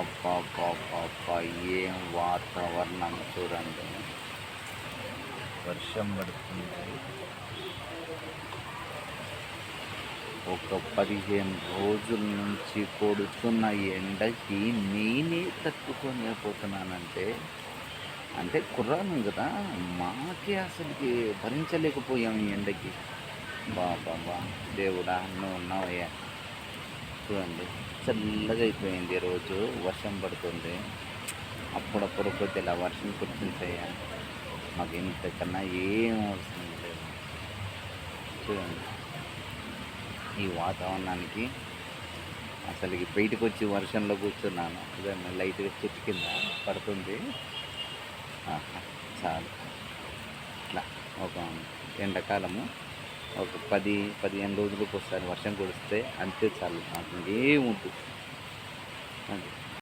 అబ్బబ్బబ్బబ్బబ్బా! ఏం వాతావరణం చూడండి. వర్షం పడుతుంది. ఒక 15 రోజుల నుంచి కొడుతున్న ఎండకి నేనే తట్టుకోలేకపోతున్నానంటే, అంటే కుర్రాళ్ళం కదా! మాకే అసలుకి భరించలేకపోయాం ఈ ఎండకి. అబ్బబ్బబ్బా! దేవుడా! నువ్వున్నావయ్యా! చూడండి చల్లగా అయిపోయింది రోజు. వర్షం పడుతుంది. అప్పుడప్పుడు కొద్దిగా వర్షం కురిపించయ్యా. మాకు ఇంతకన్నా ఏం అవసరం లేదు. చూడండి ఈ వాతావరణానికి అసలుకి బయటకొచ్చి వర్షంలో కూర్చున్నాను. ఇదేమో లైట్‌గా చెట్టు కింద పడుతుంది. ఆహా! చాలు. ఇట్లా ఒక ఎండాకాలము ఒక 15 రోజులకోసారి వర్షం కురిస్తే అంతే చాలు. నాకు ఇంకేం వద్దు. అది.